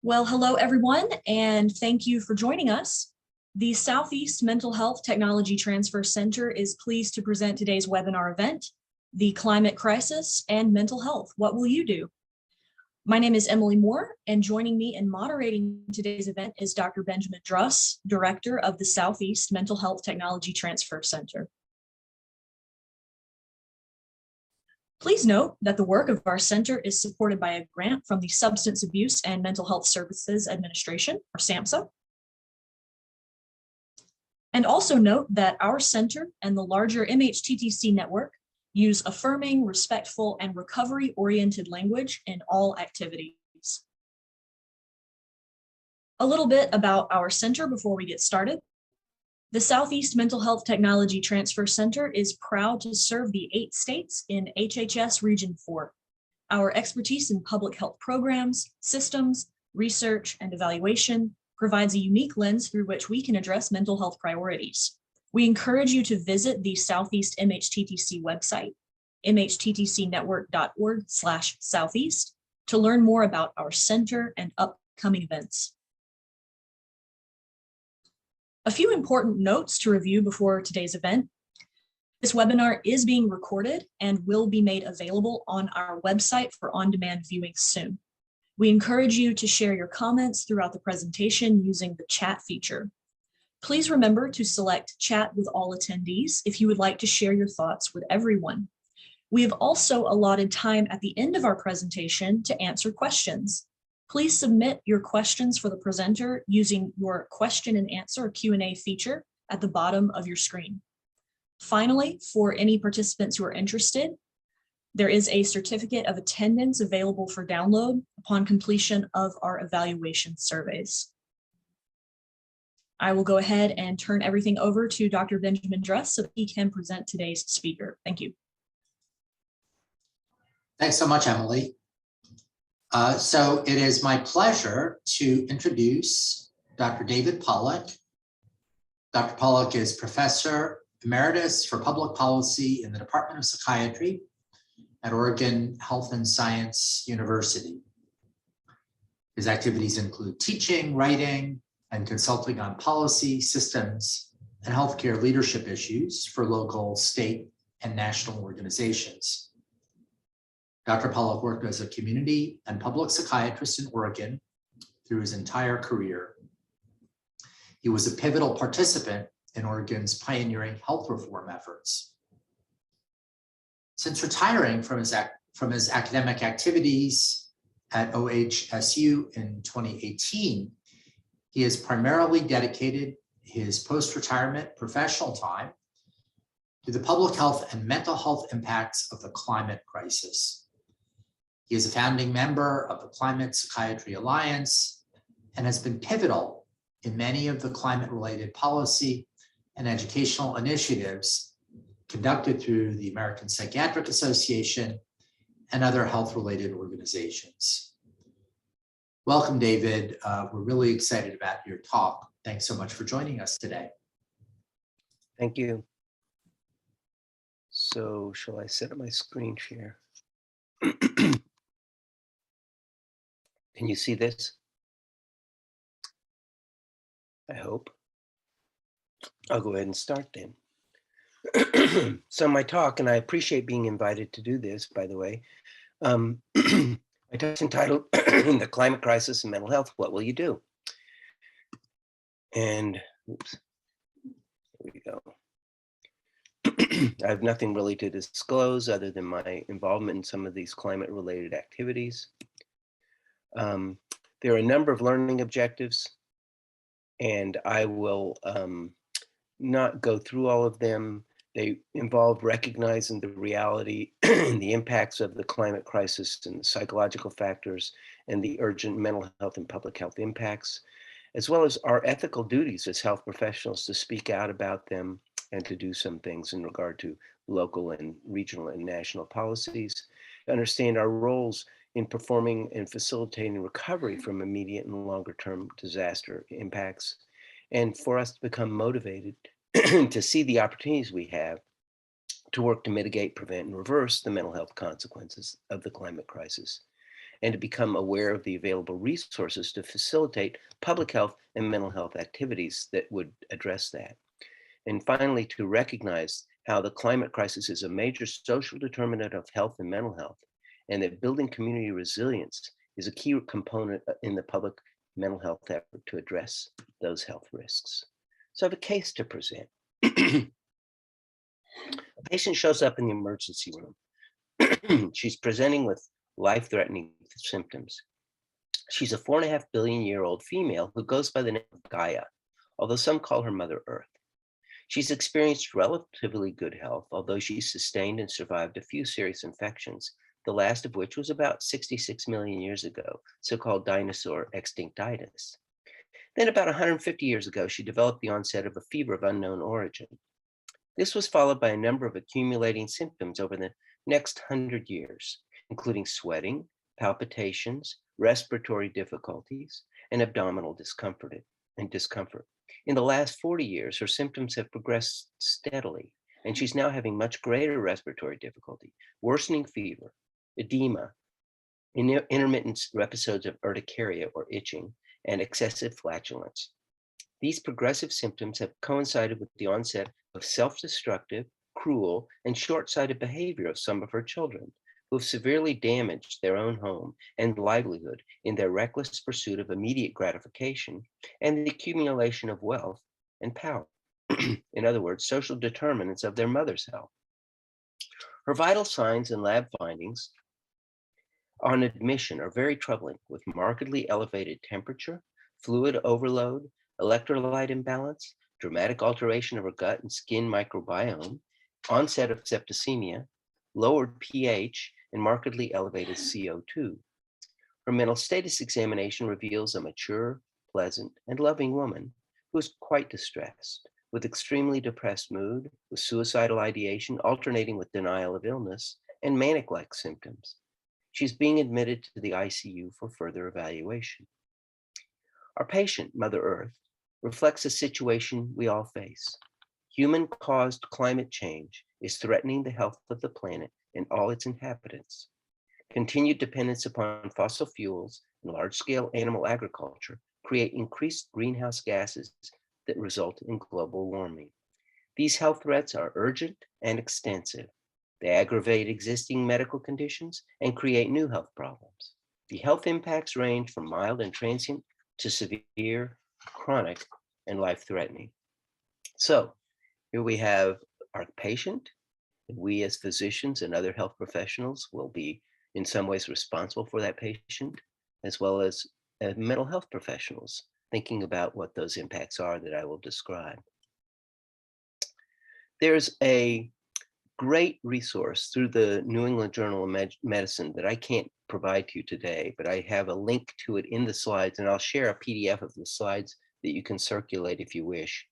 Well, hello everyone, and thank you for joining us. The Southeast Mental Health Technology Transfer Center is pleased to present today's webinar event, The Climate Crisis and Mental Health. What will you do? My name is Emily Moore, and joining me in moderating today's event is Dr. Benjamin Druss, Director of the Southeast Mental Health Technology Transfer Center. Please note that the work of our center is supported by a grant from the Substance Abuse and Mental Health Services Administration, or SAMHSA. And also note that our center and the larger MHTTC network use affirming, respectful, and recovery-oriented language in all activities. A little bit about our center before we get started. The Southeast Mental Health Technology Transfer Center is proud to serve the 8 states in HHS Region 4. Our expertise in public health programs, systems, research, and evaluation provides a unique lens through which we can address mental health priorities. We encourage you to visit the Southeast MHTTC website, mhttcnetwork.org/southeast, to learn more about our center and upcoming events. A few important notes to review before today's event. This webinar is being recorded and will be made available on our website for on-demand viewing soon. We encourage you to share your comments throughout the presentation using the chat feature. Please remember to select chat with all attendees if you would like to share your thoughts with everyone. We have also allotted time at the end of our presentation to answer questions. Please submit your questions for the presenter using your question and answer Q&A feature at the bottom of your screen. Finally, for any participants who are interested, there is a certificate of attendance available for download upon completion of our evaluation surveys. I will go ahead and turn everything over to Dr. Benjamin Druss so that he can present today's speaker. Thank you. Thanks so much, Emily. So it is my pleasure to introduce Dr. David Pollack. Dr. Pollack is Professor Emeritus for Public Policy in the Department of Psychiatry at Oregon Health and Science University. His activities include teaching, writing, and consulting on policy, systems, and healthcare leadership issues for local, state, and national organizations. Dr. Pollack worked as a community and public psychiatrist in Oregon through his entire career. He was a pivotal participant in Oregon's pioneering health reform efforts. Since retiring from his academic activities at OHSU in 2018, he has primarily dedicated his post-retirement professional time to the public health and mental health impacts of the climate crisis. He is a founding member of the Climate Psychiatry Alliance and has been pivotal in many of the climate-related policy and educational initiatives conducted through the American Psychiatric Association and other health-related organizations. Welcome, David. We're really excited about your talk. Thanks so much for joining us today. Thank you. So shall I set up my screen share? Can you see this? I hope. I'll go ahead and start then. So my talk, and I appreciate being invited to do this, by the way. My talk's entitled The Climate Crisis and Mental Health, What Will You Do? And, oops, here we go. I have nothing really to disclose other than my involvement in some of these climate-related activities. There are a number of learning objectives, and I will not go through all of them. They involve recognizing the reality and the impacts of the climate crisis and the psychological factors and the urgent mental health and public health impacts, as well as our ethical duties as health professionals to speak out about them and to do some things in regard to local and regional and national policies, understand our roles in performing and facilitating recovery from immediate and longer term disaster impacts, and for us to become motivated to see the opportunities we have to work to mitigate, prevent, and reverse the mental health consequences of the climate crisis. and to become aware of the available resources to facilitate public health and mental health activities that would address that. And finally, to recognize how the climate crisis is a major social determinant of health and mental health, and that building community resilience is a key component in the public mental health effort to address those health risks. So I have a case to present. A patient shows up in the emergency room. She's presenting with life-threatening symptoms. She's a 4.5 billion year old female who goes by the name of Gaia, although some call her Mother Earth. She's experienced relatively good health, although she's sustained and survived a few serious infections, the last of which was about 66 million years ago, so-called dinosaur extinctitis. Then about 150 years ago, she developed the onset of a fever of unknown origin. This was followed by a number of accumulating symptoms over the next 100 years, including sweating, palpitations, respiratory difficulties, and abdominal discomfort. In the last 40 years, her symptoms have progressed steadily, and she's now having much greater respiratory difficulty, worsening fever, edema, intermittent episodes of urticaria or itching, and excessive flatulence. These progressive symptoms have coincided with the onset of self-destructive, cruel, and short-sighted behavior of some of her children, who have severely damaged their own home and livelihood in their reckless pursuit of immediate gratification and the accumulation of wealth and power. In other words, social determinants of their mother's health. Her vital signs and lab findings on admission are very troubling, with markedly elevated temperature, fluid overload, electrolyte imbalance, dramatic alteration of her gut and skin microbiome, onset of septicemia, lowered pH, and markedly elevated CO2. Her mental status examination reveals a mature, pleasant, and loving woman who is quite distressed, with extremely depressed mood, with suicidal ideation alternating with denial of illness, and manic-like symptoms. She's being admitted to the ICU for further evaluation. Our patient, Mother Earth, reflects a situation we all face. Human-caused climate change is threatening the health of the planet and all its inhabitants. Continued dependence upon fossil fuels and large-scale animal agriculture create increased greenhouse gases that result in global warming. These health threats are urgent and extensive. They aggravate existing medical conditions and create new health problems. The health impacts range from mild and transient to severe, chronic, and life-threatening. So here we have our patient. We as physicians and other health professionals will be in some ways responsible for that patient, as well as mental health professionals, thinking about what those impacts are that I will describe. There's a great resource through the New England Journal of Medicine that I can't provide to you today, but I have a link to it in the slides, and I'll share a PDF of the slides that you can circulate if you wish,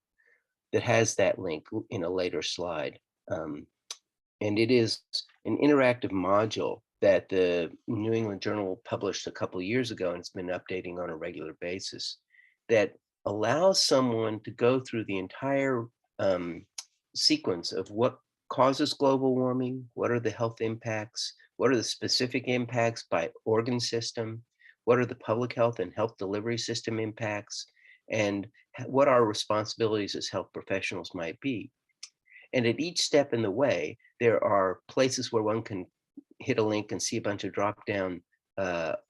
that has that link in a later slide. And it is an interactive module that the New England Journal published a couple of years ago, and it's been updating on a regular basis, that allows someone to go through the entire sequence of what causes global warming, what are the health impacts, what are the specific impacts by organ system, what are the public health and health delivery system impacts, and what our responsibilities as health professionals might be. And at each step in the way, there are places where one can hit a link and see a bunch of drop-down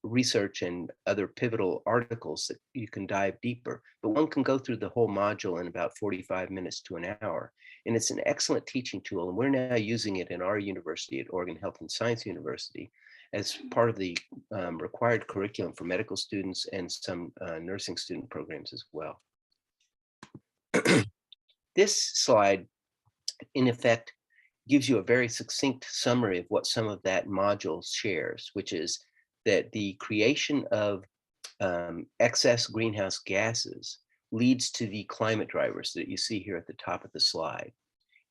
research and other pivotal articles that you can dive deeper. But one can go through the whole module in about 45 minutes to an hour. And it's an excellent teaching tool. And we're now using it in our university at Oregon Health and Science University as part of the required curriculum for medical students and some nursing student programs as well. This slide, in effect, gives you a very succinct summary of what some of that module shares, which is that the creation of excess greenhouse gases leads to the climate drivers that you see here at the top of the slide.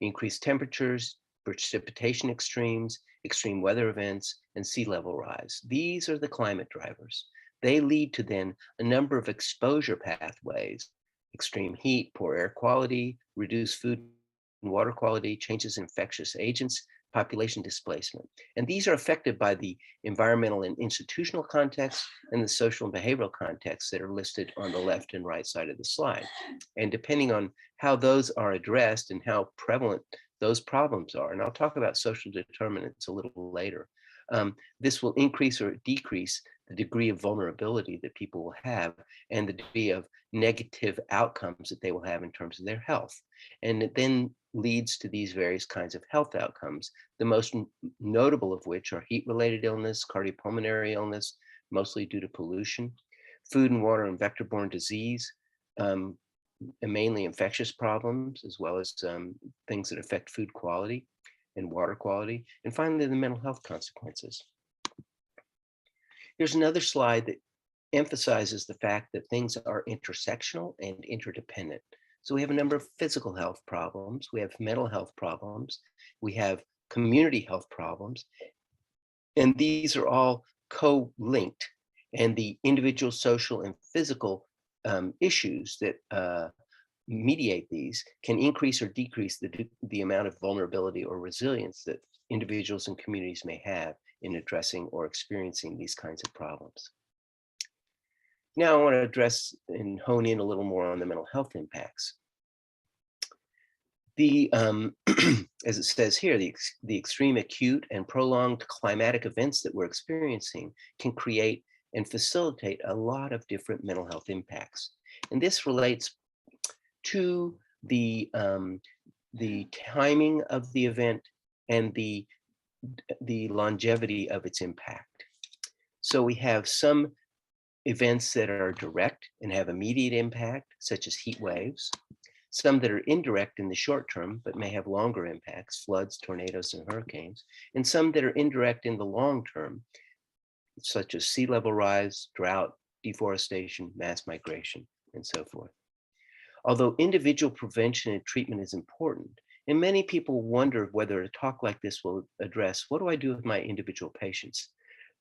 Increased temperatures, precipitation extremes, extreme weather events, and sea level rise. These are the climate drivers. They lead to then a number of exposure pathways: extreme heat, poor air quality, reduced food and water quality, changes in infectious agents population displacement. And these are affected by the environmental and institutional context and the social and behavioral contexts that are listed on the left and right side of the slide. And depending on how those are addressed and how prevalent those problems are, and I'll talk about social determinants a little later, this will increase or decrease the degree of vulnerability that people will have and the degree of negative outcomes that they will have in terms of their health. And it then leads to these various kinds of health outcomes, the most notable of which are heat-related illness, cardiopulmonary illness, mostly due to pollution, food and water and vector-borne disease, and mainly infectious problems, as well as things that affect food quality and water quality, and finally the mental health consequences. Here's another slide that emphasizes the fact that things are intersectional and interdependent. So we have a number of physical health problems, we have mental health problems, we have community health problems, and these are all co-linked. And the individual social and physical issues that mediate these can increase or decrease the amount of vulnerability or resilience that individuals and communities may have in addressing or experiencing these kinds of problems. Now I want to address and hone in a little more on the mental health impacts. As it says here, the extreme acute and prolonged climatic events that we're experiencing can create and facilitate a lot of different mental health impacts. And this relates to the timing of the event and the longevity of its impact. So we have some events that are direct and have immediate impact, such as heat waves, some that are indirect in the short term, but may have longer impacts, floods, tornadoes, and hurricanes, and some that are indirect in the long term, such as sea level rise, drought, deforestation, mass migration, and so forth. Although individual prevention and treatment is important, and many people wonder whether a talk like this will address, what do I do with my individual patients?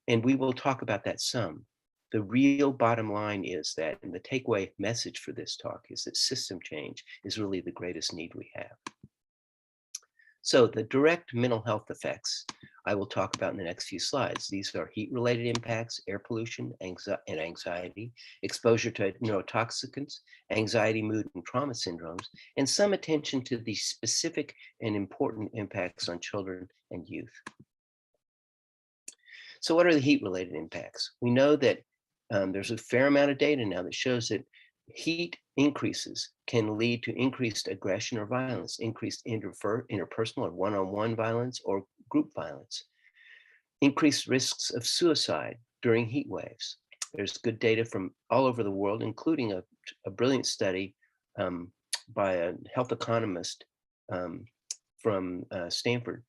And we will talk about that some. The real bottom line is that, and the takeaway message for this talk is that system change is really the greatest need we have. So the direct mental health effects I will talk about in the next few slides. These are heat-related impacts, air pollution, and anxiety, exposure to neurotoxicants, anxiety, mood, and trauma syndromes, and some attention to the specific and important impacts on children and youth. So what are the heat-related impacts? We know that there's a fair amount of data now that shows that heat increases can lead to increased aggression or violence, increased interpersonal or one-on-one violence or group violence, increased risks of suicide during heat waves. There's good data from all over the world, including a brilliant study by a health economist from Stanford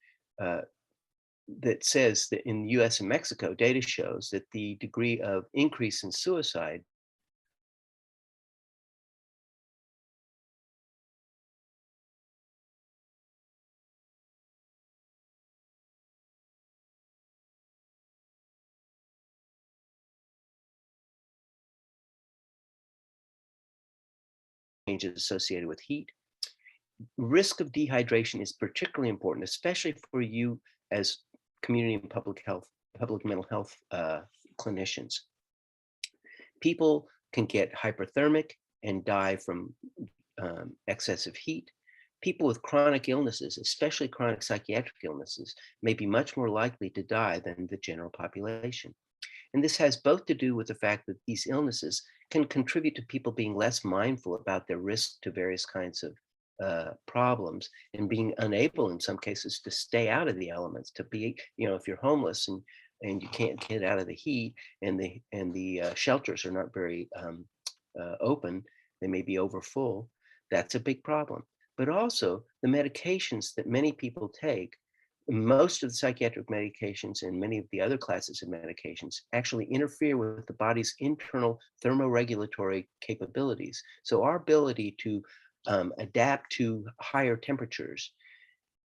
that says that in the US and Mexico, data shows that the degree of increase in suicide changes associated with heat. Risk of dehydration is particularly important, especially for you as community and public mental health clinicians. People can get hyperthermic and die from excessive heat. People with chronic illnesses, especially chronic psychiatric illnesses, may be much more likely to die than the general population. And this has both to do with the fact that these illnesses can contribute to people being less mindful about their risk to various kinds of problems and being unable in some cases to stay out of the elements, to be, if you're homeless and you can't get out of the heat and the shelters are not very open, they may be overfull, that's a big problem. But also the medications that many people take, most of the psychiatric medications and many of the other classes of medications actually interfere with the body's internal thermoregulatory capabilities. So our ability to adapt to higher temperatures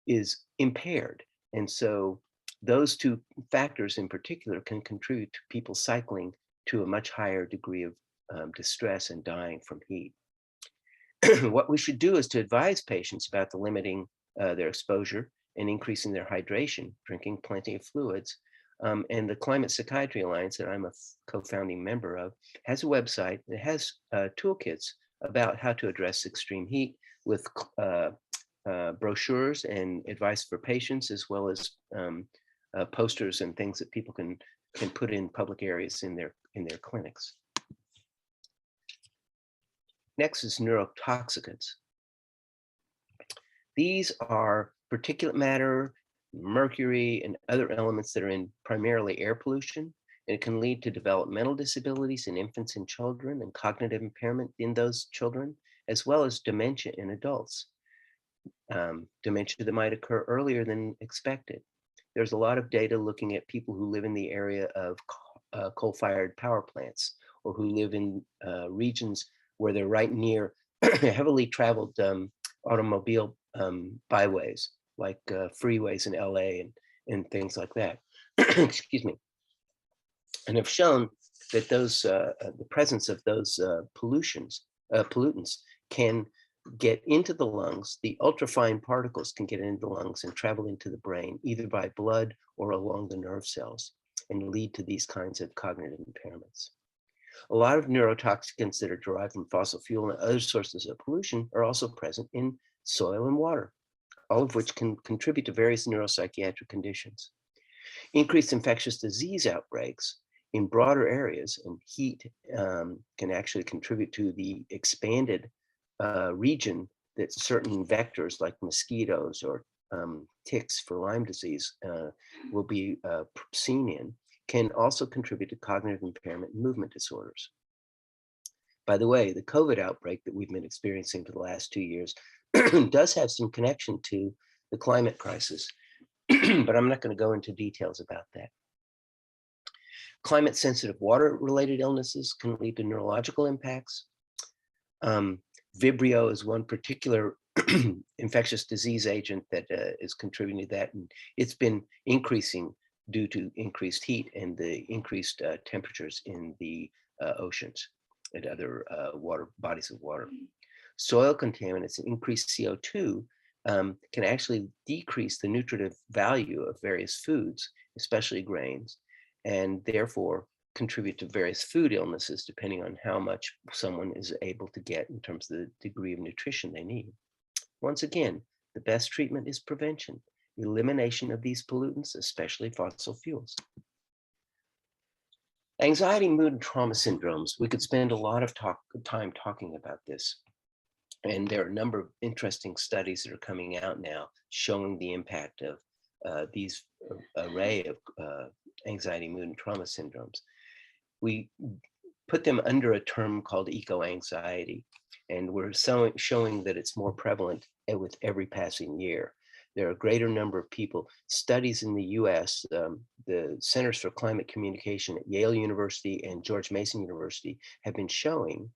is impaired. And so those two factors in particular can contribute to people cycling to a much higher degree of distress and dying from heat. What we should do is to advise patients about the limiting their exposure and increasing their hydration, drinking plenty of fluids. And the Climate Psychiatry Alliance that I'm a co-founding member of has a website that has toolkits about how to address extreme heat with brochures and advice for patients, as well as posters and things that people can put in public areas in their clinics. Next is neurotoxicants. These are particulate matter, mercury, and other elements that are in primarily air pollution, and it can lead to developmental disabilities in infants and children and cognitive impairment in those children, as well as dementia in adults. Dementia that might occur earlier than expected. There's a lot of data looking at people who live in the area of coal-fired power plants, or who live in regions where they're right near heavily traveled automobile byways, like freeways in LA and things like that. Excuse me. And have shown that those the presence of those pollutants can get into the lungs. The ultrafine particles can get into the lungs and travel into the brain, either by blood or along the nerve cells, and lead to these kinds of cognitive impairments. A lot of neurotoxicants that are derived from fossil fuel and other sources of pollution are also present in soil and water, all of which can contribute to various neuropsychiatric conditions. Increased infectious disease outbreaks in broader areas, and heat can actually contribute to the expanded region that certain vectors like mosquitoes or ticks for Lyme disease will be seen in, can also contribute to cognitive impairment and movement disorders. By the way, the COVID outbreak that we've been experiencing for the last 2 years does have some connection to the climate crisis, but I'm not going to go into details about that. Climate-sensitive water-related illnesses can lead to neurological impacts. Vibrio is one particular infectious disease agent that is contributing to that, and it's been increasing due to increased heat and the increased temperatures in the oceans and other bodies of water. Soil contaminants and increased CO2 can actually decrease the nutritive value of various foods, especially grains, and therefore contribute to various food illnesses depending on how much someone is able to get in terms of the degree of nutrition they need. Once again, the best treatment is prevention, elimination of these pollutants, especially fossil fuels. Anxiety, mood, and trauma syndromes. We could spend a lot of time talking about this. And there are a number of interesting studies that are coming out now showing the impact of these array of anxiety, mood, and trauma syndromes. We put them under a term called eco-anxiety, and we're showing that it's more prevalent with every passing year. There are a greater number of people. Studies in the US, the Centers for Climate Communication at Yale University and George Mason University have been showing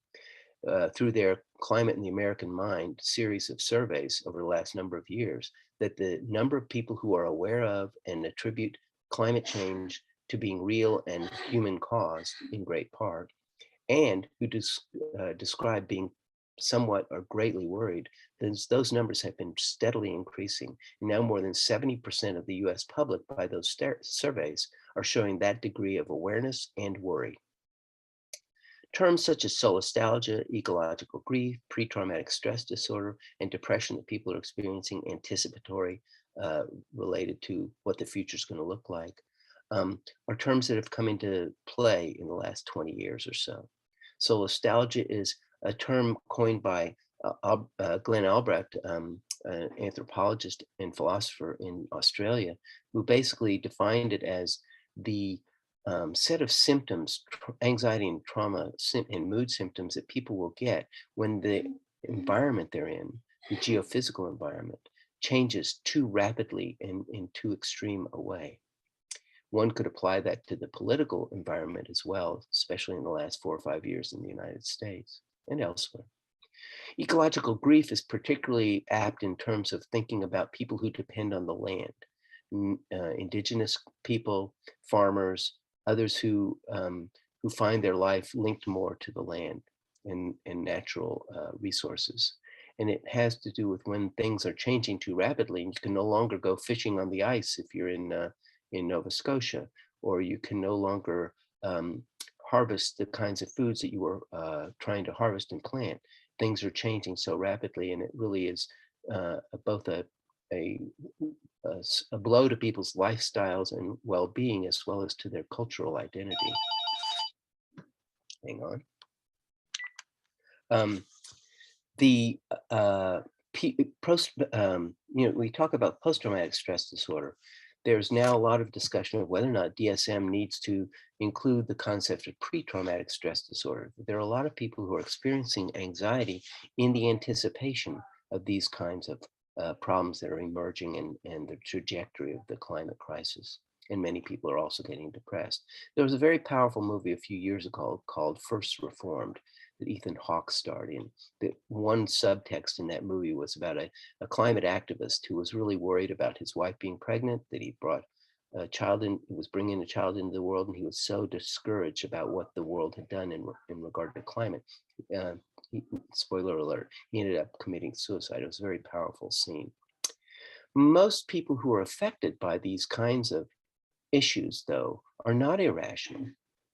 through their Climate in the American Mind series of surveys over the last number of years, that the number of people who are aware of and attribute climate change to being real and human caused in great part, and who describe being somewhat or greatly worried, those numbers have been steadily increasing. Now more than 70% of the US public by those surveys are showing that degree of awareness and worry. Terms such as solastalgia, ecological grief, pre-traumatic stress disorder, and depression that people are experiencing anticipatory related to what the future is going to look like are terms that have come into play in the last 20 years or so. Solastalgia is a term coined by Glenn Albrecht, an anthropologist and philosopher in Australia, who basically defined it as the set of symptoms, anxiety and trauma and mood symptoms that people will get when the environment they're in, the geophysical environment, changes too rapidly and in too extreme a way. One could apply that to the political environment as well, especially in the last 4 or 5 years in the United States and elsewhere. Ecological grief is particularly apt in terms of thinking about people who depend on the land, indigenous people, farmers, others who find their life linked more to the land and natural resources. And it has to do with when things are changing too rapidly, and you can no longer go fishing on the ice if you're in Nova Scotia, or you can no longer harvest the kinds of foods that you were trying to harvest and plant. Things are changing so rapidly, and it really is both a blow to people's lifestyles and well-being, as well as to their cultural identity. Hang on. We talk about post-traumatic stress disorder. There's now a lot of discussion of whether or not DSM needs to include the concept of pre-traumatic stress disorder. There are a lot of people who are experiencing anxiety in the anticipation of these kinds of problems that are emerging and the trajectory of the climate crisis. And many people are also getting depressed. There was a very powerful movie a few years ago called First Reformed that Ethan Hawke starred in. The one subtext in that movie was about a climate activist who was really worried about his wife being pregnant, that he brought a child in, was bringing a child into the world, and he was so discouraged about what the world had done in regard to climate. Spoiler alert, he ended up committing suicide. It was a very powerful scene. Most people who are affected by these kinds of issues, though, are not irrational.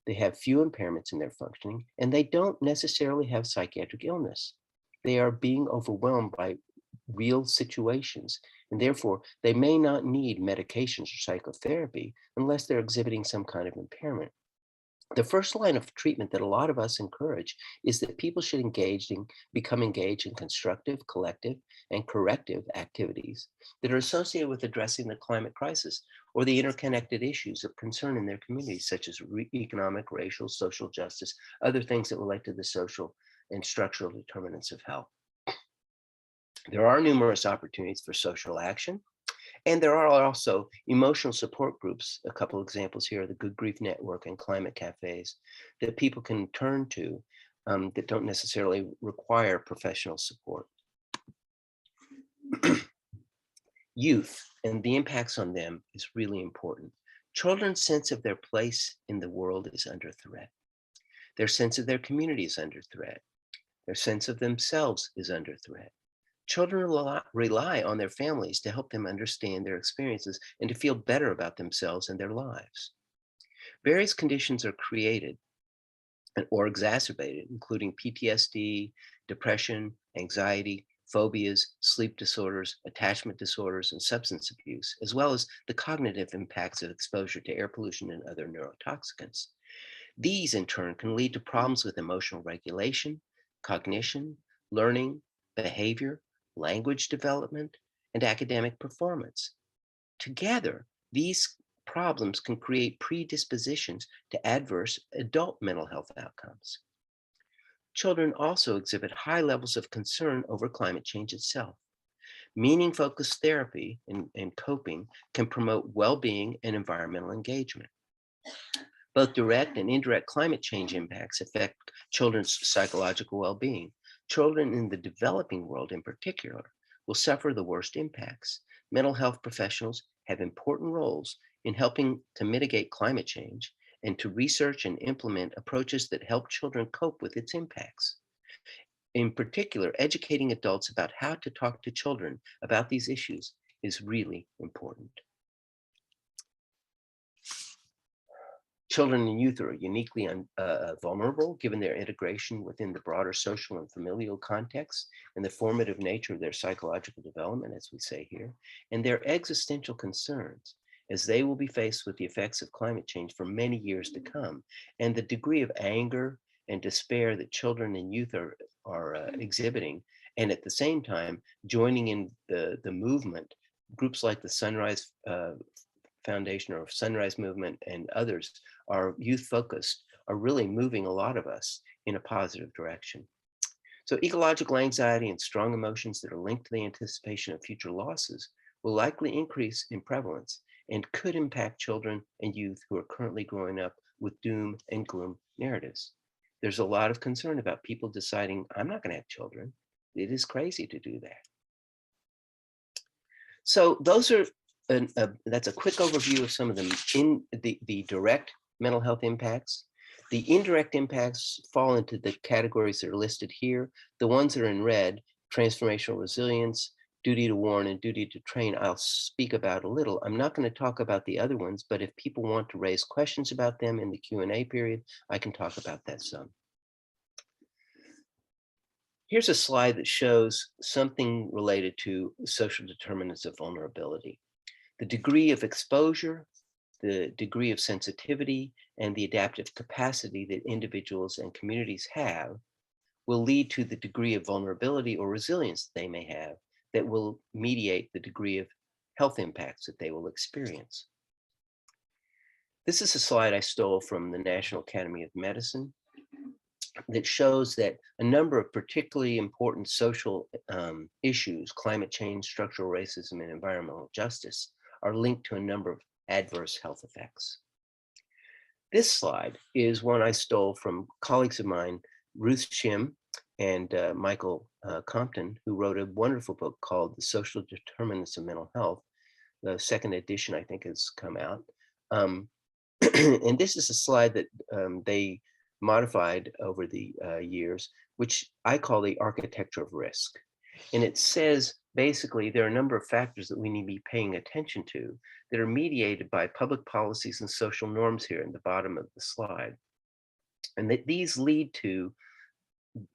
They have few impairments in their functioning, and they don't necessarily have psychiatric illness. They are being overwhelmed by real situations, and therefore they may not need medications or psychotherapy unless they're exhibiting some kind of impairment. The first line of treatment that a lot of us encourage is that people should become engaged in constructive, collective, and corrective activities that are associated with addressing the climate crisis or the interconnected issues of concern in their communities, such as economic, racial, social justice, other things that relate to the social and structural determinants of health. There are numerous opportunities for social action, and there are also emotional support groups, a couple examples here, the Good Grief Network and climate cafes, that people can turn to that don't necessarily require professional support. Youth and the impacts on them is really important. Children's sense of their place in the world is under threat. Their sense of their community is under threat. Their sense of themselves is under threat. Children rely on their families to help them understand their experiences and to feel better about themselves and their lives. Various conditions are created or exacerbated, including PTSD, depression, anxiety, phobias, sleep disorders, attachment disorders, and substance abuse, as well as the cognitive impacts of exposure to air pollution and other neurotoxicants. These, in turn, can lead to problems with emotional regulation, cognition, learning, behavior, language development, and academic performance. Together, these problems can create predispositions to adverse adult mental health outcomes. Children also exhibit high levels of concern over climate change itself. Meaning-focused therapy and coping can promote well-being and environmental engagement. Both direct and indirect climate change impacts affect children's psychological well-being. Children in the developing world, in particular, will suffer the worst impacts. Mental health professionals have important roles in helping to mitigate climate change and to research and implement approaches that help children cope with its impacts. In particular, educating adults about how to talk to children about these issues is really important. Children and youth are uniquely vulnerable given their integration within the broader social and familial context and the formative nature of their psychological development, as we say here, and their existential concerns, as they will be faced with the effects of climate change for many years to come, and the degree of anger and despair that children and youth are exhibiting, and at the same time joining in the movement. Groups like the Sunrise Foundation or Sunrise Movement and others are youth focused, are really moving a lot of us in a positive direction. So ecological anxiety and strong emotions that are linked to the anticipation of future losses will likely increase in prevalence and could impact children and youth who are currently growing up with doom and gloom narratives. There's a lot of concern about people deciding, I'm not going to have children. It is crazy to do that. So those are that's a quick overview of some of them in the direct mental health impacts. The indirect impacts fall into the categories that are listed here. The ones that are in red transformational resilience, duty to warn, and duty to train, I'll speak about a little. I'm not going to talk about the other ones, but if people want to raise questions about them in the Q&A period, I can talk about that some. Here's a slide that shows something related to social determinants of vulnerability. The degree of exposure, the degree of sensitivity, and the adaptive capacity that individuals and communities have will lead to the degree of vulnerability or resilience they may have that will mediate the degree of health impacts that they will experience. This is a slide I stole from the National Academy of Medicine that shows that a number of particularly important social issues, climate change, structural racism, and environmental justice, are linked to a number of adverse health effects. This slide is one I stole from colleagues of mine, Ruth Shim and Michael Compton, who wrote a wonderful book called The Social Determinants of Mental Health. The second edition, I think, has come out. And this is a slide that they modified over the years, which I call the architecture of risk. And it says, basically, there are a number of factors that we need to be paying attention to that are mediated by public policies and social norms here in the bottom of the slide. And that these lead to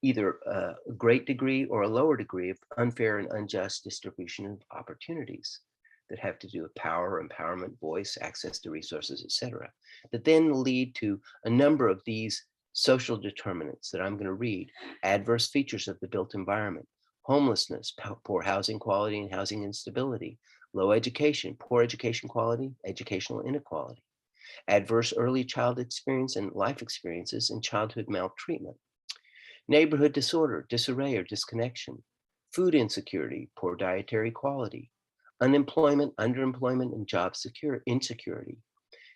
either a great degree or a lower degree of unfair and unjust distribution of opportunities that have to do with power, empowerment, voice, access to resources, et cetera, that then lead to a number of these social determinants that I'm going to read: adverse features of the built environment, homelessness, poor housing quality and housing instability, low education, poor education quality, educational inequality, adverse early child experience and life experiences, and childhood maltreatment, neighborhood disorder, disarray or disconnection, food insecurity, poor dietary quality, unemployment, underemployment, and job insecurity,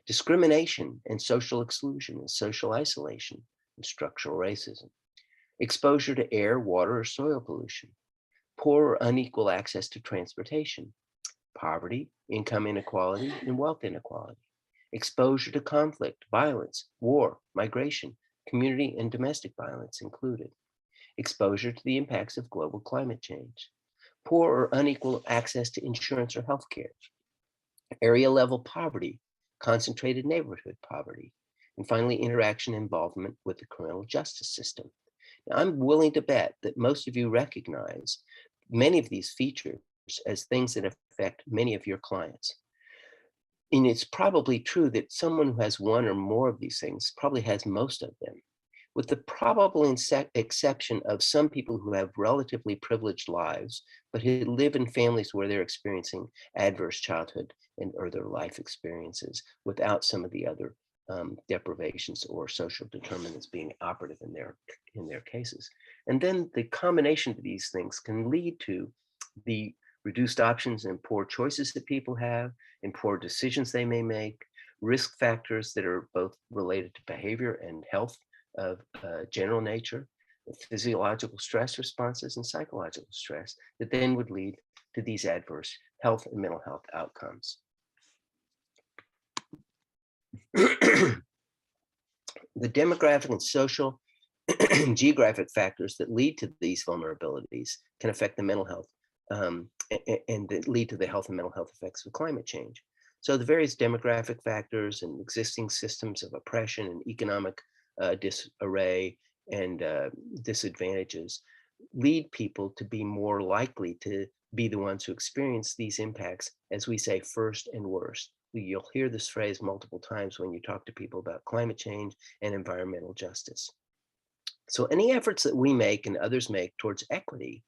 discrimination and social exclusion and social isolation and structural racism, exposure to air, water, or soil pollution, poor or unequal access to transportation, poverty, income inequality, and wealth inequality, exposure to conflict, violence, war, migration, community and domestic violence included, exposure to the impacts of global climate change, poor or unequal access to insurance or healthcare, area level poverty, concentrated neighborhood poverty, and finally, interaction and involvement with the criminal justice system. Now, I'm willing to bet that most of you recognize many of these features as things that affect many of your clients. And it's probably true that someone who has one or more of these things probably has most of them, with the probable exception of some people who have relatively privileged lives, but who live in families where they're experiencing adverse childhood and or their life experiences without some of the other deprivations or social determinants being operative in their cases. And then the combination of these things can lead to the reduced options and poor choices that people have and poor decisions they may make, risk factors that are both related to behavior and health of general nature, physiological stress responses, and psychological stress that then would lead to these adverse health and mental health outcomes. The demographic and social geographic factors that lead to these vulnerabilities can affect the mental health and that lead to the health and mental health effects of climate change. So the various demographic factors and existing systems of oppression and economic disarray and disadvantages lead people to be more likely to be the ones who experience these impacts, as we say, first and worst. You'll hear this phrase multiple times when you talk to people about climate change and environmental justice. So any efforts that we make and others make towards equity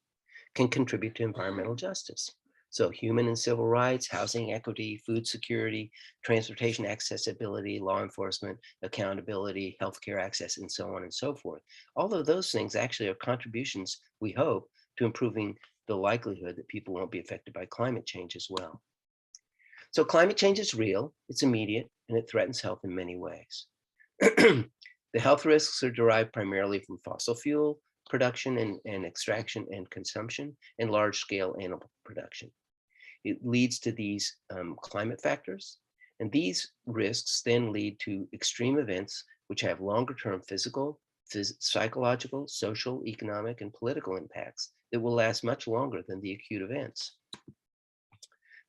can contribute to environmental justice. So human and civil rights, housing equity, food security, transportation accessibility, law enforcement, accountability, healthcare access, and so on and so forth. All of those things actually are contributions, we hope, to improving the likelihood that people won't be affected by climate change as well. So climate change is real, it's immediate, and it threatens health in many ways. The health risks are derived primarily from fossil fuel production and extraction and consumption and large-scale animal production. It leads to these climate factors, and these risks then lead to extreme events which have longer-term physical, psychological, social, economic, and political impacts that will last much longer than the acute events.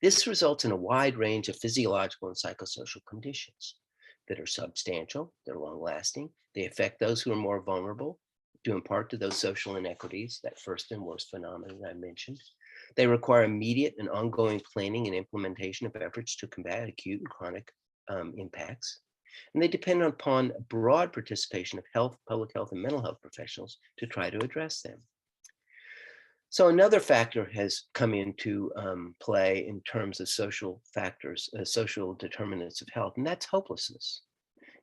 This results in a wide range of physiological and psychosocial conditions that are substantial, they're long-lasting, they affect those who are more vulnerable, due in part to those social inequities, that first and worst phenomenon I mentioned. They require immediate and ongoing planning and implementation of efforts to combat acute and chronic impacts. And they depend upon broad participation of health, public health, and mental health professionals to try to address them. So another factor has come into play in terms of social factors, social determinants of health, and that's hopelessness.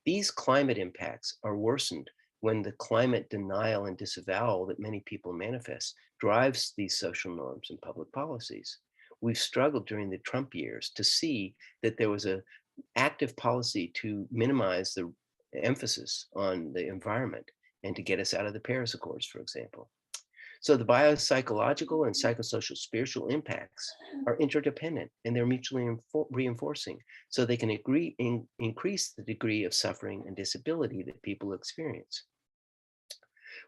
These climate impacts are worsened when the climate denial and disavowal that many people manifest drives these social norms and public policies. We've struggled during the Trump years to see that there was an active policy to minimize the emphasis on the environment and to get us out of the Paris Accords, for example. So the biopsychological and psychosocial spiritual impacts are interdependent and they're mutually reinforcing, so they can increase the degree of suffering and disability that people experience.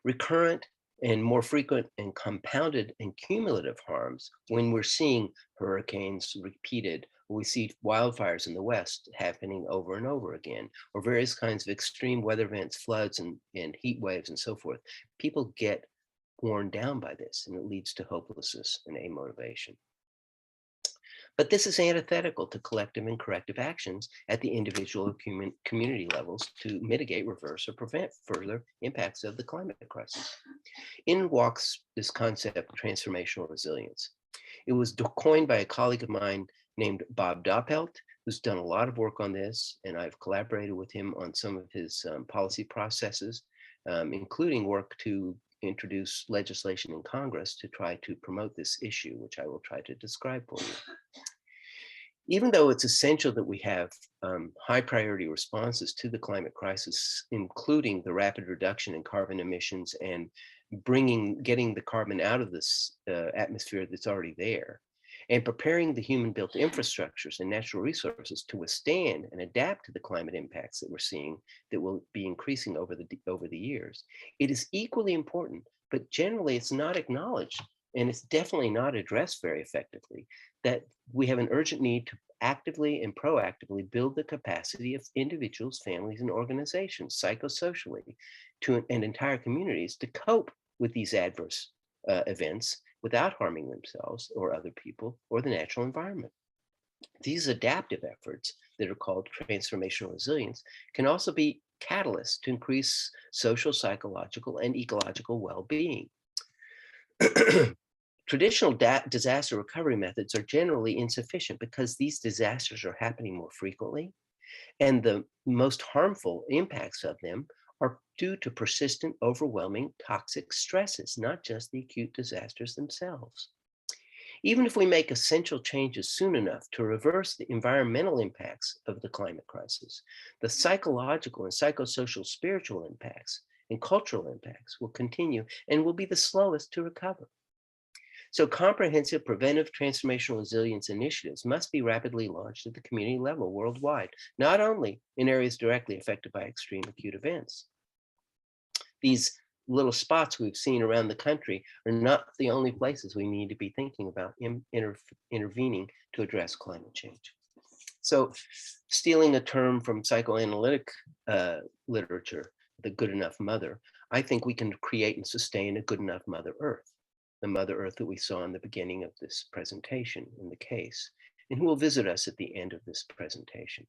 Recurrent and more frequent and compounded and cumulative harms, when we're seeing hurricanes repeated, or we see wildfires in the West happening over and over again, or various kinds of extreme weather events, floods and heat waves and so forth, people get worn down by this, and it leads to hopelessness and amotivation. But this is antithetical to collective and corrective actions at the individual or community levels to mitigate, reverse, or prevent further impacts of the climate crisis. In walks this concept of transformational resilience. It was coined by a colleague of mine named Bob Doppelt, who's done a lot of work on this, and I've collaborated with him on some of his policy processes, including work to introduce legislation in Congress to try to promote this issue, which I will try to describe for you. Even though it's essential that we have high priority responses to the climate crisis, including the rapid reduction in carbon emissions and getting the carbon out of this atmosphere that's already there, and preparing the human-built infrastructures and natural resources to withstand and adapt to the climate impacts that we're seeing that will be increasing over the years, it is equally important, but generally it's not acknowledged, and it's definitely not addressed very effectively, that we have an urgent need to actively and proactively build the capacity of individuals, families, and organizations psychosocially and entire communities to cope with these adverse events without harming themselves or other people or the natural environment. These adaptive efforts that are called transformational resilience can also be catalysts to increase social, psychological, and ecological well-being. Traditional disaster recovery methods are generally insufficient because these disasters are happening more frequently, and the most harmful impacts of them are due to persistent, overwhelming, toxic stresses, not just the acute disasters themselves. Even if we make essential changes soon enough to reverse the environmental impacts of the climate crisis, the psychological and psychosocial spiritual impacts and cultural impacts will continue and will be the slowest to recover. So comprehensive preventive transformational resilience initiatives must be rapidly launched at the community level worldwide, not only in areas directly affected by extreme acute events. These little spots we've seen around the country are not the only places we need to be thinking about intervening to address climate change. So, stealing a term from psychoanalytic literature, the good enough mother, I think we can create and sustain a good enough Mother Earth, the Mother Earth that we saw in the beginning of this presentation in the case, and who will visit us at the end of this presentation.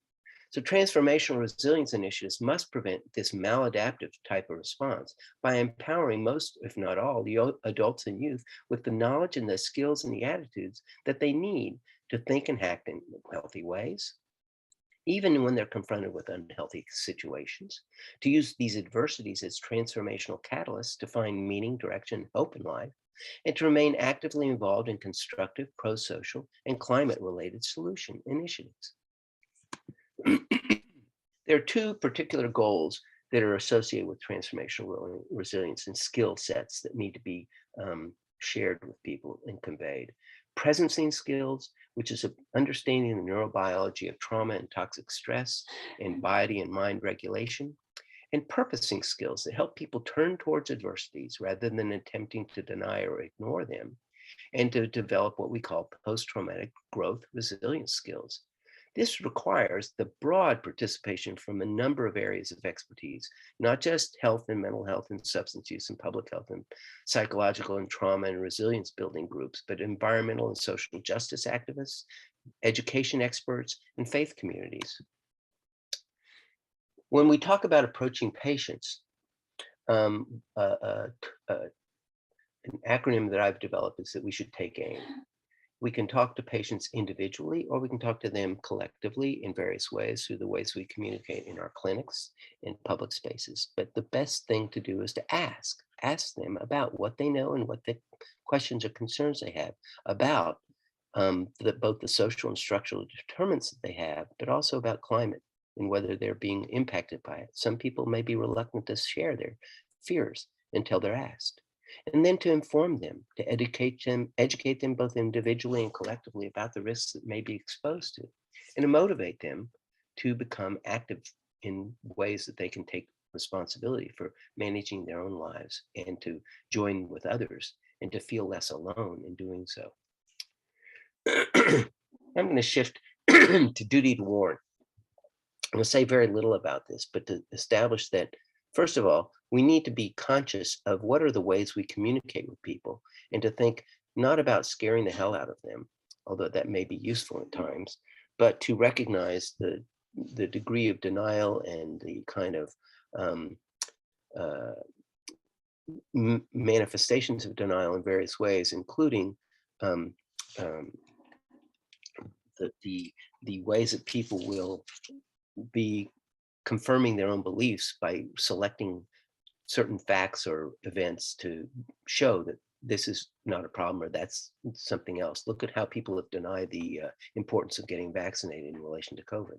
So transformational resilience initiatives must prevent this maladaptive type of response by empowering most, if not all, the adults and youth with the knowledge and the skills and the attitudes that they need to think and act in healthy ways, even when they're confronted with unhealthy situations, to use these adversities as transformational catalysts to find meaning, direction, and hope in life, and to remain actively involved in constructive, pro-social, and climate-related solution initiatives. There are two particular goals that are associated with transformational resilience and skill sets that need to be shared with people and conveyed. Presencing skills, which is understanding the neurobiology of trauma and toxic stress and body and mind regulation, and purposing skills that help people turn towards adversities rather than attempting to deny or ignore them, and to develop what we call post-traumatic growth resilience skills. This requires the broad participation from a number of areas of expertise, not just health and mental health and substance use and public health and psychological and trauma and resilience building groups, but environmental and social justice activists, education experts, and faith communities. When we talk about approaching patients, an acronym that I've developed is that we should take aim. We can talk to patients individually, or we can talk to them collectively in various ways through the ways we communicate in our clinics, in public spaces. But the best thing to do is to ask them about what they know and what the questions or concerns they have about both the social and structural determinants that they have, but also about climate and whether they're being impacted by it. Some people may be reluctant to share their fears until they're asked. And then to inform them, to educate them both individually and collectively about the risks that may be exposed to, and to motivate them to become active in ways that they can take responsibility for managing their own lives, and to join with others and to feel less alone in doing so. I'm going to shift to duty to warn. I'm going to say very little about this, but to establish that, first of all, we need to be conscious of what are the ways we communicate with people, and to think not about scaring the hell out of them, although that may be useful at times, but to recognize the degree of denial and the kind of manifestations of denial in various ways, including the ways that people will be confirming their own beliefs by selecting certain facts or events to show that this is not a problem or that's something else. Look at how people have denied the importance of getting vaccinated in relation to COVID.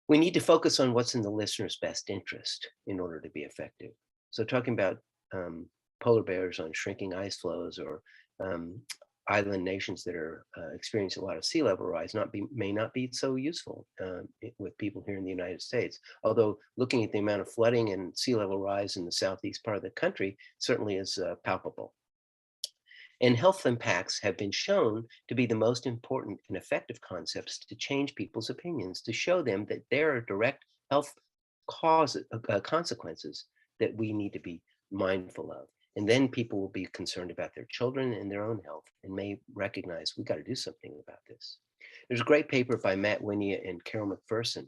We need to focus on what's in the listener's best interest in order to be effective. So talking about polar bears on shrinking ice flows, or island nations that are experiencing a lot of sea level rise may not be so useful with people here in the United States. Although looking at the amount of flooding and sea level rise in the southeast part of the country certainly is palpable. And health impacts have been shown to be the most important and effective concepts to change people's opinions, to show them that there are direct health consequences that we need to be mindful of. And then people will be concerned about their children and their own health, and may recognize we got to do something about this. There's a great paper by Matt Winia and Carol McPherson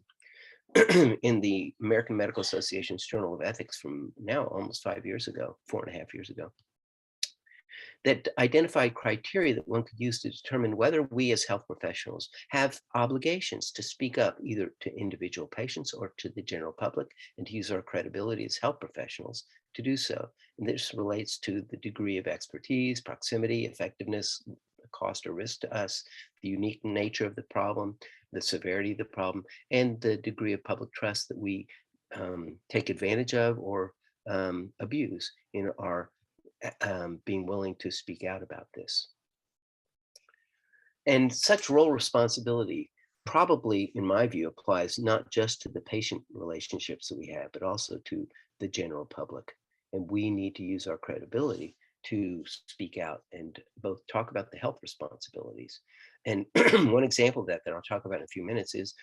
in the American Medical Association's Journal of Ethics from now almost 5 years ago, 4.5 years ago, that identified criteria that one could use to determine whether we as health professionals have obligations to speak up either to individual patients or to the general public, and to use our credibility as health professionals to do so. And this relates to the degree of expertise, proximity, effectiveness, cost or risk to us, the unique nature of the problem, the severity of the problem, and the degree of public trust that we take advantage of or abuse in our being willing to speak out about this. And such role responsibility probably, in my view, applies not just to the patient relationships that we have, but also to the general public. And we need to use our credibility to speak out and both talk about the health responsibilities. And one example of that I'll talk about in a few minutes is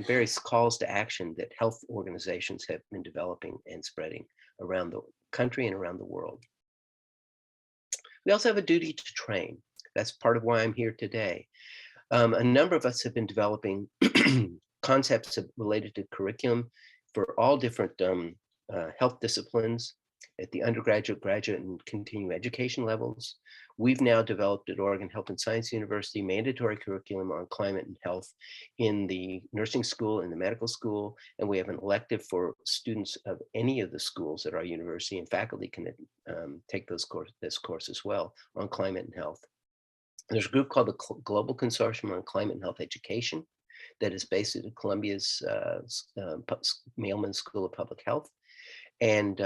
various calls to action that health organizations have been developing and spreading around the country and around the world. We also have a duty to train. That's part of why I'm here today. A number of us have been developing concepts related to curriculum for all different health disciplines at the undergraduate, graduate, and continuing education levels. We've now developed at Oregon Health and Science University mandatory curriculum on climate and health in the nursing school and the medical school, and we have an elective for students of any of the schools at our university, and faculty can take this course as well on climate and health. There's a group called the Global Consortium on Climate and Health Education that is based at Columbia's Mailman School of Public Health. And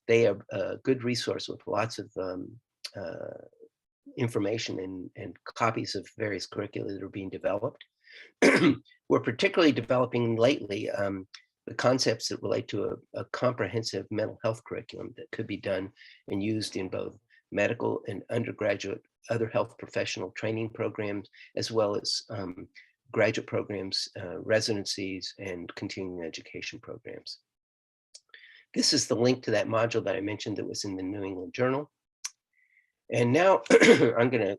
they are a good resource with lots of information and copies of various curricula that are being developed. We're particularly developing lately the concepts that relate to a comprehensive mental health curriculum that could be done and used in both medical and undergraduate other health professional training programs, as well as graduate programs, residencies, and continuing education programs. This is the link to that module that I mentioned that was in the New England Journal. And now I'm going to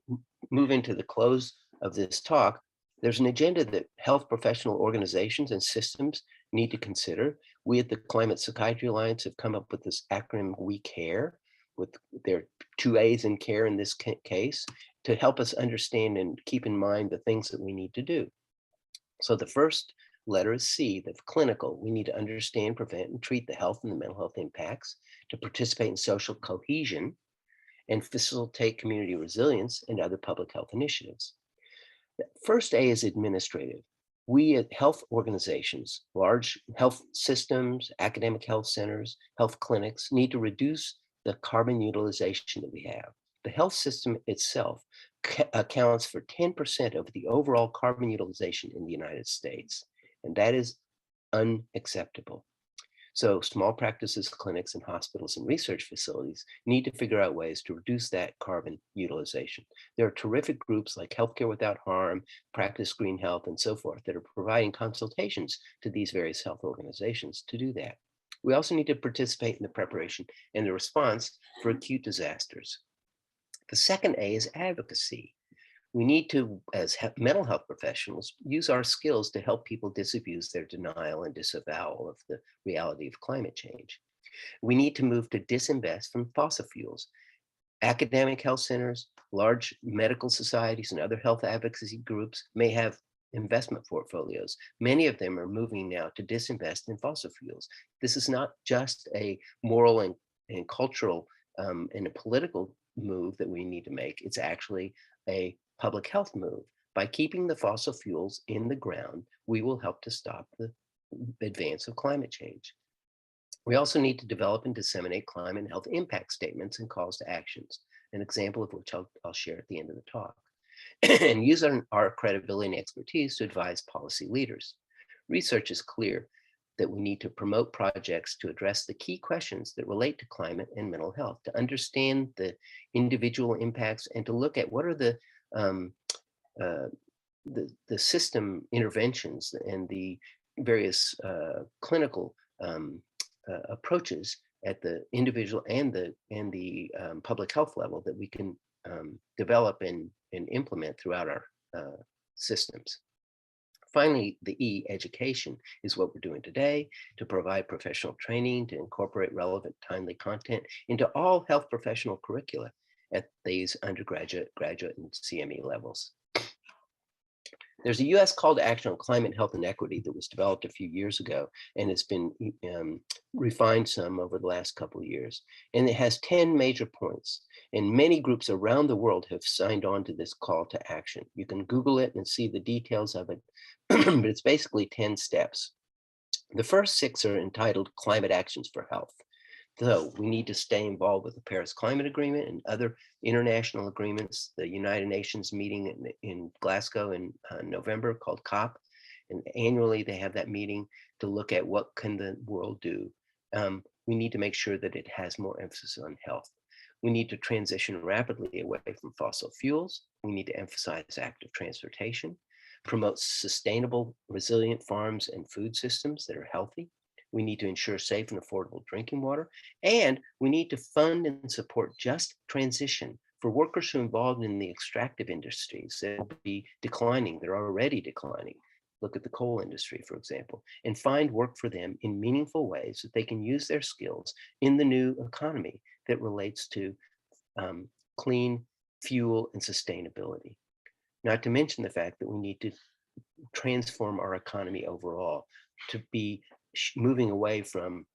move into the close of this talk. There's an agenda that health professional organizations and systems need to consider. We at the Climate Psychiatry Alliance have come up with this acronym, We Care, with their 2 A's in care in this case, to help us understand and keep in mind the things that we need to do. So the first letter is C, the clinical. We need to understand, prevent, and treat the health and the mental health impacts, to participate in social cohesion, and facilitate community resilience and other public health initiatives. The first A is administrative. We at health organizations, large health systems, academic health centers, health clinics need to reduce the carbon utilization that we have. The health system itself accounts for 10% of the overall carbon utilization in the United States, and that is unacceptable. So small practices, clinics, and hospitals and research facilities need to figure out ways to reduce that carbon utilization. There are terrific groups like Healthcare Without Harm, Practice Green Health, and so forth that are providing consultations to these various health organizations to do that. We also need to participate in the preparation and the response for acute disasters. The second A is advocacy. We need to, as mental health professionals, use our skills to help people disabuse their denial and disavowal of the reality of climate change. We need to move to disinvest from fossil fuels. Academic health centers, large medical societies, and other health advocacy groups may have investment portfolios. Many of them are moving now to disinvest in fossil fuels. This is not just a moral and cultural and a political move that we need to make. It's actually a public health move. By keeping the fossil fuels in the ground, we will help to stop the advance of climate change. We also need to develop and disseminate climate and health impact statements and calls to actions, an example of which I'll share at the end of the talk, and use our credibility and expertise to advise policy leaders. Research is clear that we need to promote projects to address the key questions that relate to climate and mental health, to understand the individual impacts, and to look at what are the system interventions and the various clinical approaches at the individual and the public health level that we can develop and implement throughout our systems. Finally, the E, education, is what we're doing today to provide professional training, to incorporate relevant, timely content into all health professional curricula at these undergraduate, graduate, and CME levels. There's a US call to action on climate, health, and equity that was developed a few years ago and has been refined some over the last couple of years. And it has 10 major points. And many groups around the world have signed on to this call to action. You can Google it and see the details of it, but it's basically 10 steps. The first 6 are entitled Climate Actions for Health. So we need to stay involved with the Paris Climate Agreement and other international agreements, the United Nations meeting in Glasgow in November called COP. And annually they have that meeting to look at what can the world do. We need to make sure that it has more emphasis on health. We need to transition rapidly away from fossil fuels. We need to emphasize active transportation, promote sustainable, resilient farms and food systems that are healthy. We need to ensure safe and affordable drinking water, and we need to fund and support just transition for workers who are involved in the extractive industries that will be declining. They're already declining. Look at the coal industry, for example, and find work for them in meaningful ways that they can use their skills in the new economy that relates to clean fuel and sustainability. Not to mention the fact that we need to transform our economy overall to be moving away from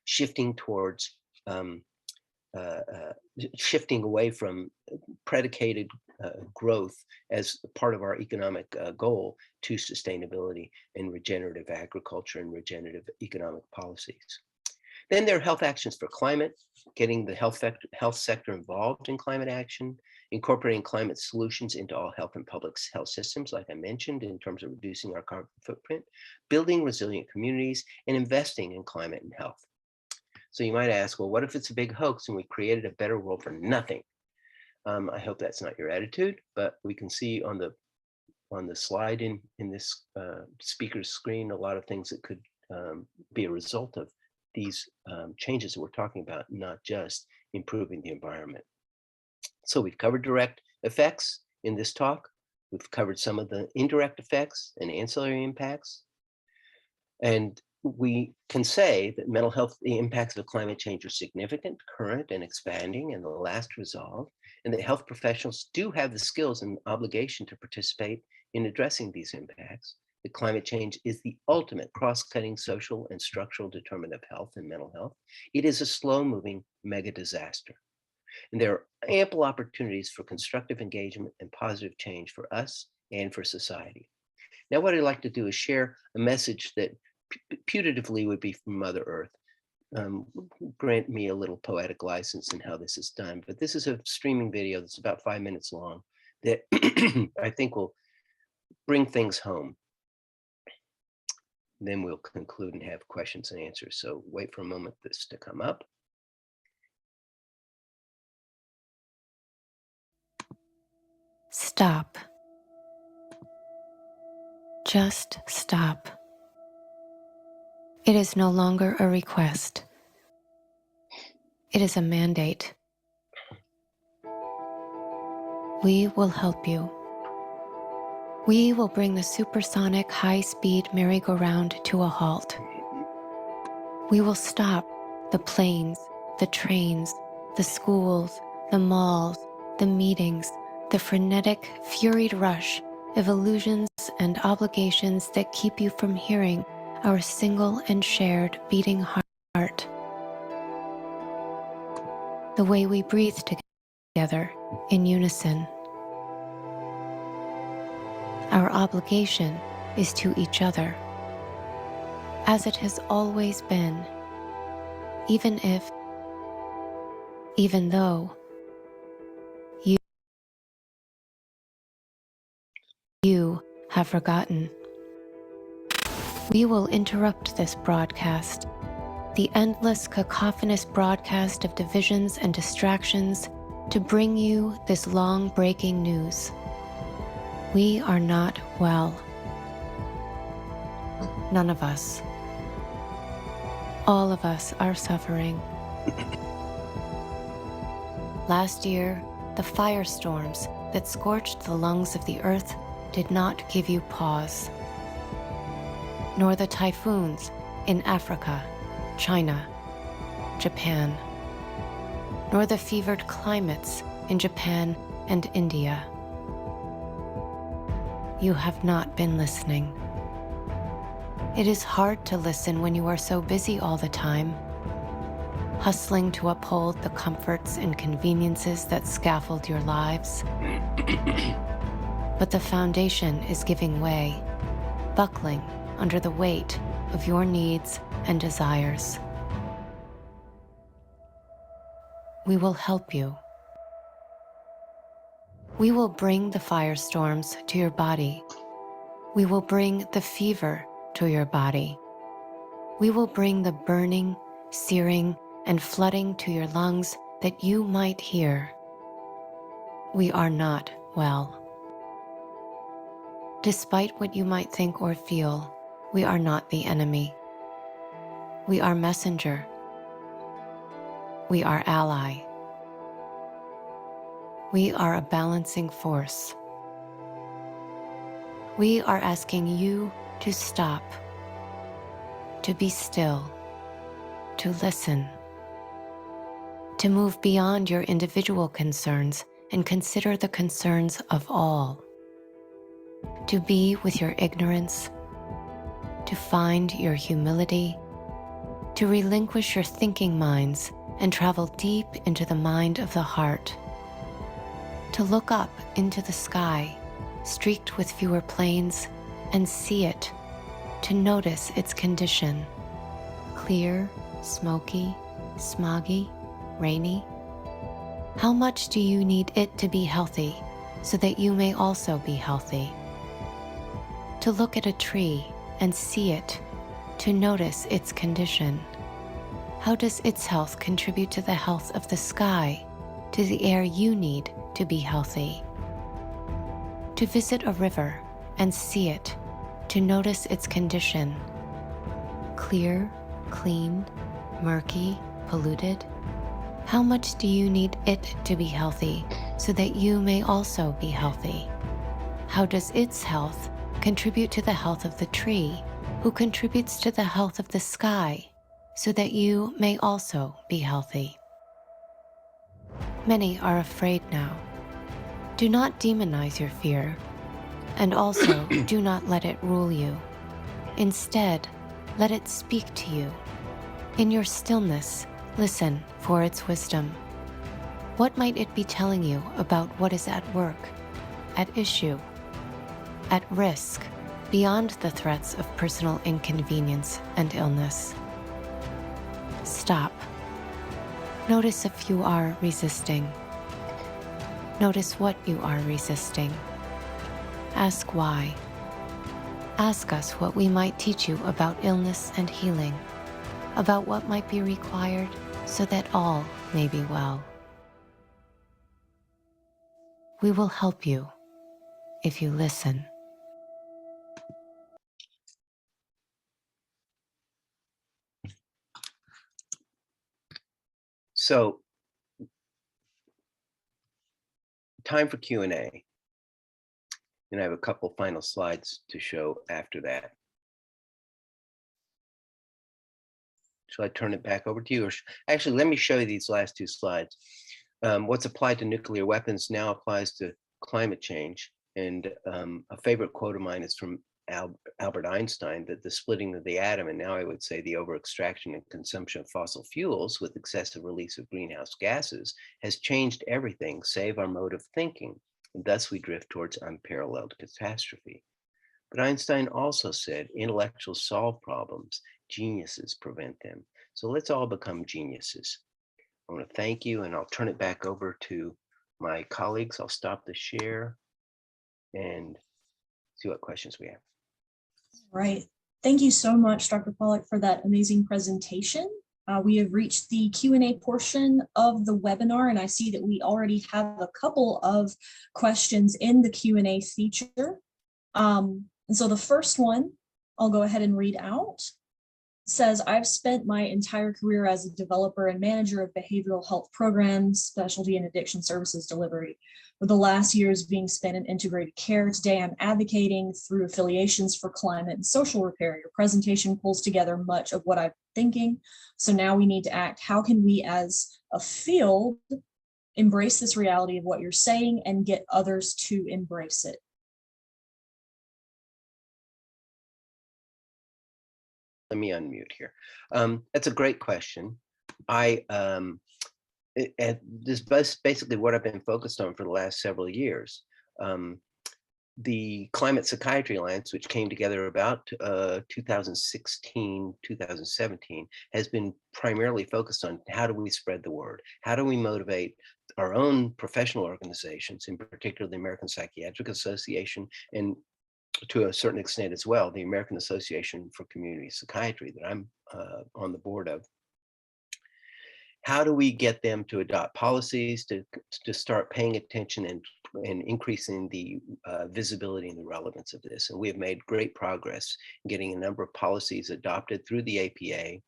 shifting towards shifting away from predicated growth as part of our economic goal to sustainability and regenerative agriculture and regenerative economic policies. Then there are health actions for climate, getting the health sector involved in climate action, incorporating climate solutions into all health and public health systems, like I mentioned, in terms of reducing our carbon footprint, building resilient communities, and investing in climate and health. So you might ask, well, what if it's a big hoax and we created a better world for nothing? I hope that's not your attitude, but we can see on the slide in this speaker's screen a lot of things that could be a result of these changes that we're talking about, not just improving the environment. So we've covered direct effects in this talk. We've covered some of the indirect effects and ancillary impacts. And we can say that mental health, the impacts of climate change are significant, current, and expanding, and they'll last to resolve, and that health professionals do have the skills and obligation to participate in addressing these impacts. That climate change is the ultimate cross-cutting social and structural determinant of health and mental health. It is a slow-moving mega disaster. And there are ample opportunities for constructive engagement and positive change for us and for society. Now, what I'd like to do is share a message that putatively would be from Mother Earth. Grant me a little poetic license in how this is done, but this is a streaming video that's about 5 minutes long that I think will bring things home. Then we'll conclude and have questions and answers. So wait for a moment for this to come up. Stop. Just stop. It is no longer a request. It is a mandate. We will help you. We will bring the supersonic high-speed merry-go-round to a halt. We will stop the planes, the trains, the schools, the malls, the meetings, the frenetic, furied rush of illusions and obligations that keep you from hearing our single and shared beating heart. The way we breathe together in unison. Our obligation is to each other, as it has always been, even though you have forgotten. We will interrupt this broadcast, the endless cacophonous broadcast of divisions and distractions, to bring you this long-breaking news. We are not well. None of us. All of us are suffering. Last year, the firestorms that scorched the lungs of the earth did not give you pause, nor the typhoons in Africa, China, Japan, nor the fevered climates in Japan and India. You have not been listening. It is hard to listen when you are so busy all the time, hustling to uphold the comforts and conveniences that scaffold your lives. But the foundation is giving way, buckling under the weight of your needs and desires. We will help you. We will bring the firestorms to your body. We will bring the fever to your body. We will bring the burning, searing, and flooding to your lungs that you might hear. We are not well. Despite what you might think or feel, we are not the enemy. We are messenger. We are ally. We are a balancing force. We are asking you to stop, to be still, to listen, to move beyond your individual concerns and consider the concerns of all, to be with your ignorance, to find your humility, to relinquish your thinking minds and travel deep into the mind of the heart, to look up into the sky, streaked with fewer planes, and see it, to notice its condition, clear smoky, smoggy, rainy? How much do you need it to be healthy so that you may also be healthy? To look at a tree and see it, to notice its condition. How does its health contribute to the health of the sky, to the air you need to be healthy? To visit a river and see it, to notice its condition. Clear, clean, murky, polluted? How much do you need it to be healthy so that you may also be healthy? How does its health contribute to the health of the tree, who contributes to the health of the sky, so that you may also be healthy? Many are afraid now. Do not demonize your fear, and also do not let it rule you. Instead, let it speak to you. In your stillness, listen for its wisdom. What might it be telling you about what is at work, at issue, at risk, beyond the threats of personal inconvenience and illness? Stop. Notice if you are resisting. Notice what you are resisting. Ask why. Ask us what we might teach you about illness and healing, about what might be required so that all may be well. We will help you if you listen. So, time for Q&A. And I have a couple final slides to show after that. Shall I turn it back over to you? Or actually, let me show you these last two slides. What's applied to nuclear weapons now applies to climate change. And a favorite quote of mine is from Albert Einstein, that the splitting of the atom, and now I would say the over-extraction and consumption of fossil fuels with excessive release of greenhouse gases, has changed everything save our mode of thinking. And thus we drift towards unparalleled catastrophe. But Einstein also said, intellectuals solve problems, geniuses prevent them. So let's all become geniuses. I want to thank you, and I'll turn it back over to my colleagues. I'll stop the share and see what questions we have. Right. Thank you so much, Dr. Pollack, for that amazing presentation. We have reached the Q&A portion of the webinar, and I see that we already have a couple of questions in the Q&A feature. And so the first one, I'll go ahead and read out. It says, I've spent my entire career as a developer and manager of behavioral health programs, specialty and addiction services delivery, with the last years being spent in integrated care. Today, I'm advocating through affiliations for climate and social repair. Your presentation pulls together much of what I've been thinking. So now we need to act. How can we as a field embrace this reality of what you're saying and get others to embrace it? Let me unmute here. That's a great question. This is basically what I've been focused on for the last several years. The Climate Psychiatry Alliance, which came together about 2016, 2017, has been primarily focused on how do we spread the word? How do we motivate our own professional organizations, in particular the American Psychiatric Association, and to a certain extent as well, the American Association for Community Psychiatry that I'm on the board of. How do we get them to adopt policies, to start paying attention and increasing the visibility and the relevance of this? And we have made great progress in getting a number of policies adopted through the APA,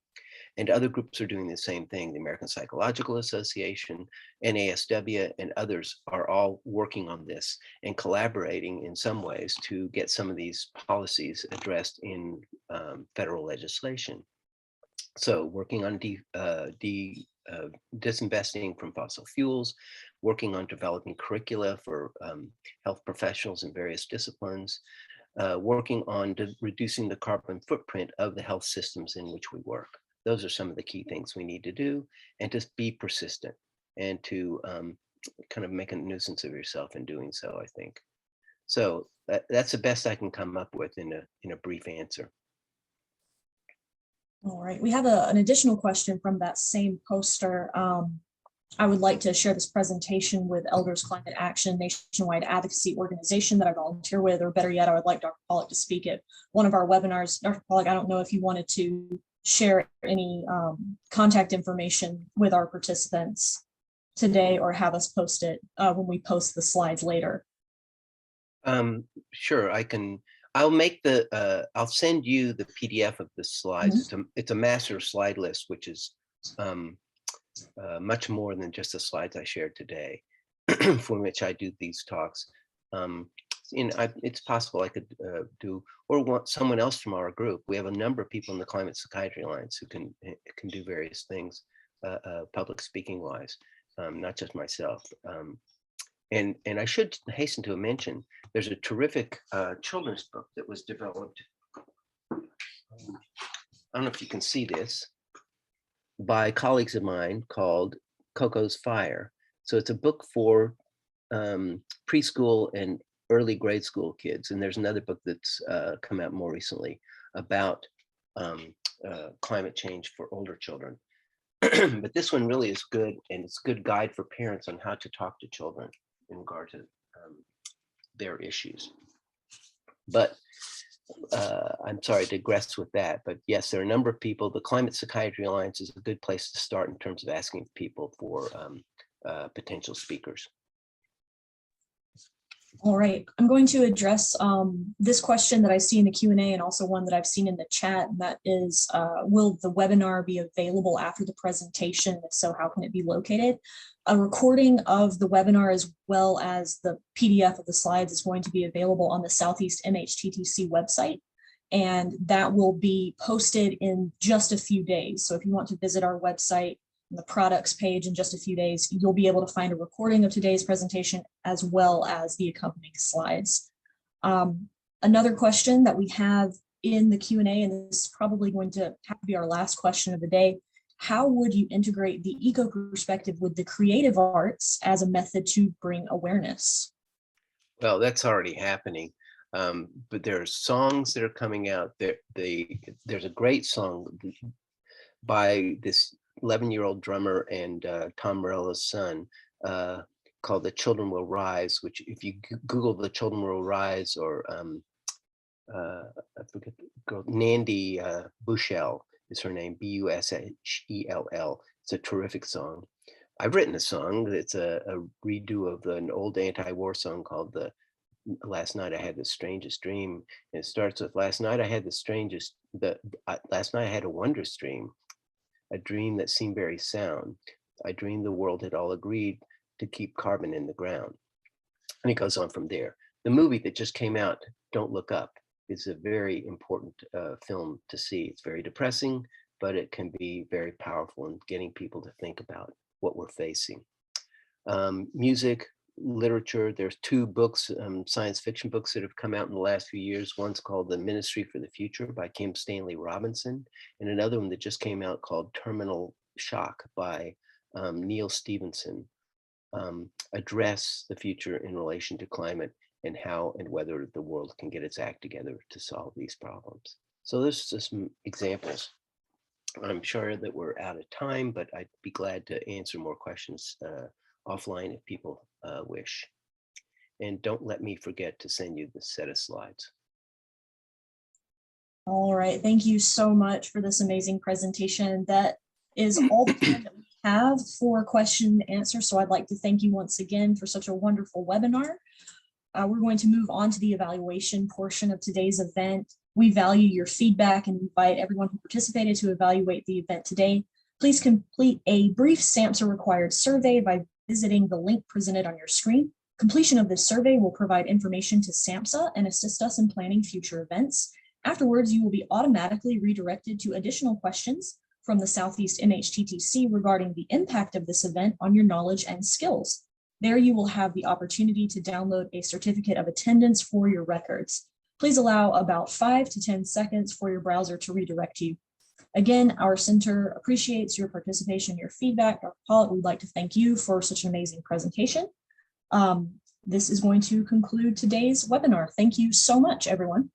and other groups are doing the same thing. The American Psychological Association, NASW, and others are all working on this and collaborating in some ways to get some of these policies addressed in federal legislation. So working on disinvesting from fossil fuels, working on developing curricula for health professionals in various disciplines, working on reducing the carbon footprint of the health systems in which we work. Those are some of the key things we need to do, and to be persistent and to kind of make a nuisance of yourself in doing so, I think. So that's the best I can come up with in a brief answer. All right, we have an additional question from that same poster. I would like to share this presentation with Elders Climate Action, nationwide advocacy organization that I volunteer with, or better yet, I would like Dr. Pollock to speak at one of our webinars. Dr. Pollock, I don't know if you wanted to share any contact information with our participants today, or have us post it when we post the slides later. Sure, I can. I'll make the. I'll send you the PDF of the slides. It's a master slide list, which is much more than just the slides I shared today, for which I do these talks. It's possible I could do, or want someone else from our group. We have a number of people in the Climate Psychiatry Alliance who can do various things, public speaking wise, not just myself. And I should hasten to mention, there's a terrific children's book that was developed. I don't know if you can see this, by colleagues of mine, called Coco's Fire. So it's a book for preschool and early grade school kids. And there's another book that's come out more recently about climate change for older children. But this one really is good, and it's a good guide for parents on how to talk to children in regard to their issues. But I'm sorry to digress with that, but yes, there are a number of people. The Climate Psychiatry Alliance is a good place to start in terms of asking people for potential speakers. All right, I'm going to address this question that I see in the Q&A, and also one that I've seen in the chat, and that is, will the webinar be available after the presentation? If so, how can it be located? A recording of the webinar, as well as the PDF of the slides, is going to be available on the Southeast MHTTC website, and that will be posted in just a few days. So if you want to visit our website, the products page in just a few days, you'll be able to find a recording of today's presentation as well as the accompanying slides. Another question that we have in the Q&A, and this is probably going to have to be our last question of the day: how would you integrate the eco perspective with the creative arts as a method to bring awareness? Well, that's already happening. But there are songs that are coming out. There's a great song by this 11-year-old drummer and Tom Morella's son, called "The Children Will Rise," which, if you Google "The Children Will Rise," or I forget the girl, Nandi Bushell is her name, Bushell. It's a terrific song. I've written a song that's a redo of an old anti-war song called "Last Night I Had the Strangest Dream." And it starts with, "Last night I had last night I had a wondrous dream. A dream that seemed very sound. I dreamed the world had all agreed to keep carbon in the ground." And it goes on from there. The movie that just came out, "Don't Look Up," is a very important film to see. It's very depressing, but it can be very powerful in getting people to think about what we're facing. Music, literature, there's two books, science fiction books, that have come out in the last few years. One's called "The Ministry for the Future" by Kim Stanley Robinson, and another one that just came out called "Terminal Shock" by Neil Stevenson, address the future in relation to climate and how and whether the world can get its act together to solve these problems. So there's just some examples. I'm sure that we're out of time, but I'd be glad to answer more questions offline if people wish. And don't let me forget to send you the set of slides. All right, thank you so much for this amazing presentation. That is all the time that we have for question and answer. So I'd like to thank you once again for such a wonderful webinar. We're going to move on to the evaluation portion of today's event. We value your feedback and invite everyone who participated to evaluate the event today. Please complete a brief SAMHSA required survey by visiting the link presented on your screen. Completion of this survey will provide information to SAMHSA and assist us in planning future events. Afterwards, you will be automatically redirected to additional questions from the Southeast MHTTC regarding the impact of this event on your knowledge and skills. There you will have the opportunity to download a certificate of attendance for your records. Please allow about 5 to 10 seconds for your browser to redirect you. Again, our center appreciates your participation, your feedback. Dr. Pollock, we'd like to thank you for such an amazing presentation. This is going to conclude today's webinar. Thank you so much, everyone.